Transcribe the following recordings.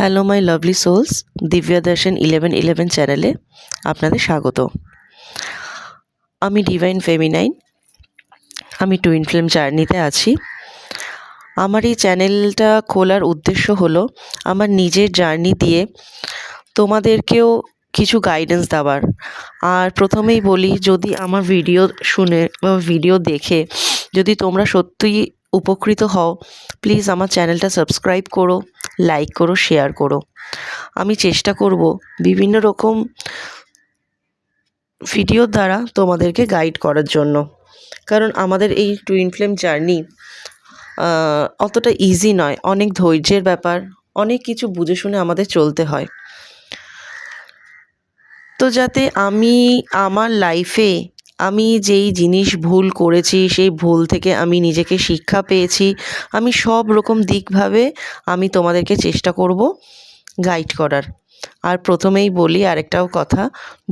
Hello my lovely souls, Divya Darshan 1111 চ্যানেলে আপনাদের স্বাগত। আমি ডিভাইন ফেমিনাইন। আমি টুইন ফ্লেম জার্নিতে আছি। আমার এই চ্যানেলটা খোলার উদ্দেশ্য হলো আমার নিজের জার্নি দিয়ে তোমাদেরকেও কিছু গাইডেন্স দেওয়ার। আর প্রথমেই বলি, যদি আমার ভিডিও শুনে বা ভিডিও দেখে যদি তোমরা সত্যিই উপকৃত হও, প্লিজ আমার চ্যানেলটা সাবস্ক্রাইব করো, লাইক করো, শেয়ার করো। আমি চেষ্টা করব বিভিন্ন রকম ভিডিওর দ্বারা তোমাদেরকে গাইড করার জন্য, কারণ আমাদের এই টুইন ফ্লেম জার্নি অতটা ইজি নয়, অনেক ধৈর্যের ব্যাপার, অনেক কিছু বুঝে শুনে আমাদের চলতে হয়। তো যাতে আমি আমার লাইফে আমি যেই জিনিস ভুল করেছি, সেই ভুল থেকে আমি নিজেকে শিক্ষা পেয়েছি, আমি সব রকম দিকভাবে আমি তোমাদেরকে চেষ্টা করব গাইড করার। আর প্রথমেই বলি আরেকটাও কথা,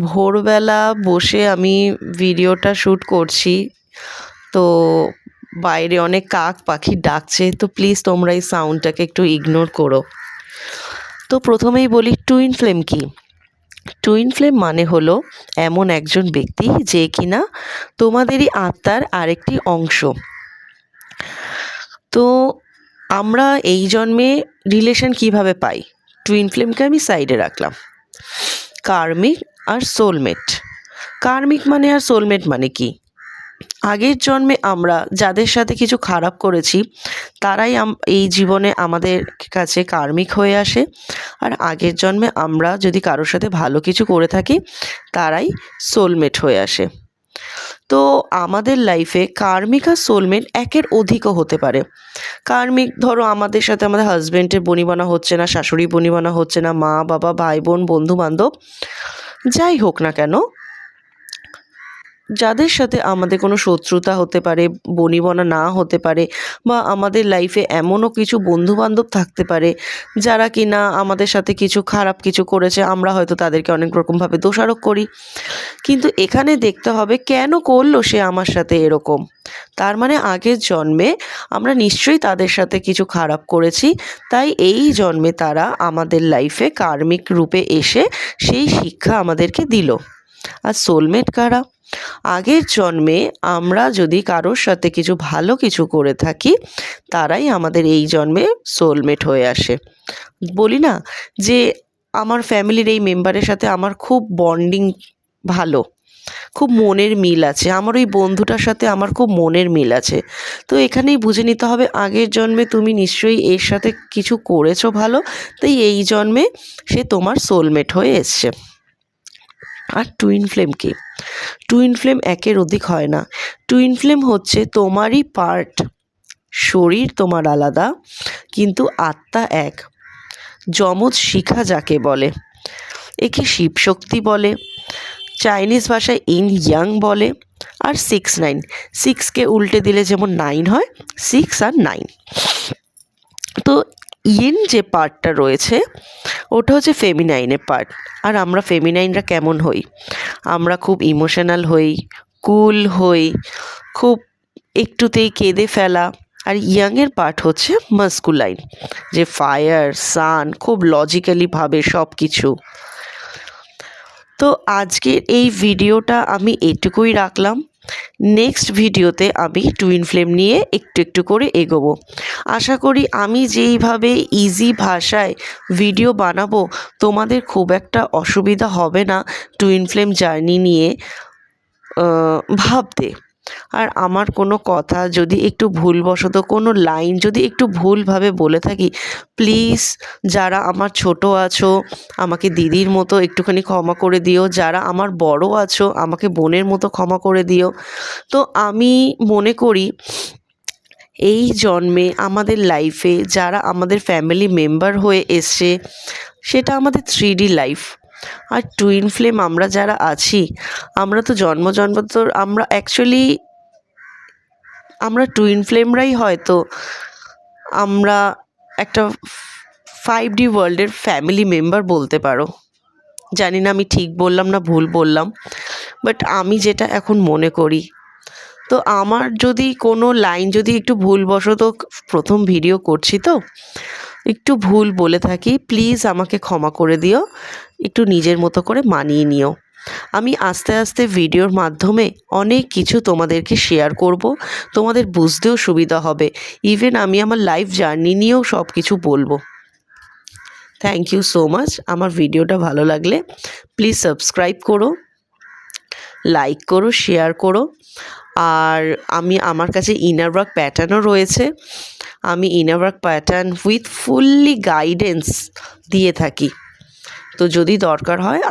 ভোরবেলা বসে আমি ভিডিওটা শ্যুট করছি, তো বাইরে অনেক কাক পাখি ডাকছে, তো প্লিজ তোমরা এই সাউন্ডটাকে একটু ইগনোর করো। তো প্রথমেই বলি, টুইন ফ্লেম কি? টুইন ফ্লেম মানে হলো এমন একজন ব্যক্তি যে কিনা তোমাদেরই আত্মার আরেকটি অংশ। তো আমরা এই জন্মে রিলেশন কিভাবে পাই? টুইন ফ্লেমকে আমি সাইডে রাখলাম। কার্মিক আর সোলমেট। কার্মিক মানে আর সোলমেট মানে কি? আগের জন্মে আমরা যাদের সাথে কিছু খারাপ করেছি তারাই এই জীবনে আমাদের কাছে কার্মিক হয়ে আসে, আর আগের জন্মে আমরা যদি কারোর সাথে ভালো কিছু করে থাকি তারাই সোলমেট হয়ে আসে। তো আমাদের লাইফে কার্মিক আর সোলমেট একের অধিকও হতে পারে। কার্মিক, ধরো আমাদের সাথে আমাদের হাজব্যান্ডের বনিবনা হচ্ছে না, শাশুড়ি বনিবনা হচ্ছে না, মা বাবা ভাই বোন বন্ধু বান্ধব যাই হোক না কেন, যাদের সাথে আমাদের কোনো শত্রুতা হতে পারে, বনিবনা না হতে পারে, বা আমাদের লাইফে এমনও কিছু বন্ধুবান্ধব থাকতে পারে যারা কিনা আমাদের সাথে কিছু খারাপ কিছু করেছে, আমরা হয়তো তাদেরকে অনেক রকমভাবে দোষারোপ করি। কিন্তু এখানে দেখতে হবে কেন করলো সে আমার সাথে এরকম। তার মানে আগের জন্মে আমরা নিশ্চয়ই তাদের সাথে কিছু খারাপ করেছি, তাই এই জন্মে তারা আমাদের লাইফে কার্মিক রূপে এসে সেই শিক্ষা আমাদেরকে দিল। আর সোলমেট কারা? আগের জন্মে আমরা যদি কারোর সাথে কিছু ভালো কিছু করে থাকি তারাই আমাদের এই জন্মে সোলমেট হয়ে আসে। বলি না যে আমার ফ্যামিলির এই মেম্বারের সাথে আমার খুব বন্ডিং ভালো, খুব মনের মিল আছে, আমার ওই বন্ধুটার সাথে আমার খুব মনের মিল আছে। তো এখানেই বুঝে নিতে হবে আগের জন্মে তুমি নিশ্চয়ই এর সাথে কিছু করেছো ভালো, তাই এই জন্মে সে তোমার সোলমেট হয়ে এসছে। আর টুইন ফ্লেম কি? টুইন ফ্লেম একের অধিক হয় না। টুইন ফ্লেম হচ্ছে তোমারই পার্ট। শরীর তোমার আলাদা কিন্তু আত্মা এক। যমজ শিখা যাকে বলে, একে শিবশক্তি বলে, চাইনিজ ভাষায় ইন ইয়াং বলে। আর 6-9, 6কে উল্টে দিলে যেমন 9 হয়, 6 আর 9। তো ইন যে পার্টটা রয়েছে ওটা হচ্ছে ফেমিনাইনের পার্ট। আর আমরা ফেমিনাইনরা কেমন হই? আমরা খুব ইমোশনাল হই, কুল হই, খুব একটুতেই কেঁদে ফেলা। আর ইয়াংয়ের পার্ট হচ্ছে মাস্কুলাইন, যে ফায়ার সান, খুব লজিক্যালি ভাবে সব কিছু। তো আজকের এই ভিডিওটা আমি এটুকুই রাখলাম। নেক্সট ভিডিওতে আমি টুইন ফ্লেম নিয়ে একটু একটু করে এগোবো। আশা করি আমি যেইভাবে ইজি ভাষায় ভিডিও বানাবো তোমাদের খুব একটা অসুবিধা হবে না টুইন ফ্লেম জার্নি নিয়ে ভাবতে। আর আমার কোনো কথা যদি একটু ভুলবশত, কোনো লাইন যদি একটু ভুলভাবে বলে থাকি, প্লিজ যারা আমার ছোট আছো আমাকে দিদির মতো একটুখানি ক্ষমা করে দিও, যারা আমার বড় আছো আমাকে বোনের মতো ক্ষমা করে দিও। তো আমি মনে করি এই জন্মে আমাদের লাইফে যারা আমাদের ফ্যামিলি মেম্বার হয়ে এসছে সেটা আমাদের 3D লাইফ। আর টুইন ফ্লেম আমরা যারা আছি আমরা তো জন্মান্তর আমরা অ্যাকচুয়ালি আমরা টুইন ফ্লেমরাই হয়তো আমরা একটা 5D ওয়ার্ল্ডের ফ্যামিলি মেম্বার বলতে পারো। জানি না আমি ঠিক বললাম না ভুল বললাম, বাট আমি যেটা এখন মনে করি। তো আমার যদি কোনো লাইন যদি একটু ভুলবশত, প্রথম ভিডিও করছি তো একটু ভুল বলে থাকি প্লিজ আমাকে ক্ষমা করে দিও, একটু নিজের মতো করে মানিয়ে নিও। আমি আস্তে আস্তে ভিডিওর মাধ্যমে অনেক কিছু তোমাদেরকে শেয়ার করব, তোমাদের বুঝতেও সুবিধা হবে। ইভেন আমি আমার লাইফ জার্নি নিয়েও সব কিছু বলবো। Thank you so much. আমার ভিডিওটা ভালো লাগলে প্লিজ সাবস্ক্রাইব করো, লাইক করো, শেয়ার করো। আর আমার কাছে ইনার ওয়ার্ক প্যাটার্নও রয়েছে। আমি inner work pattern with fully guidance দিয়ে থাকি। তো যদি দরকার হয়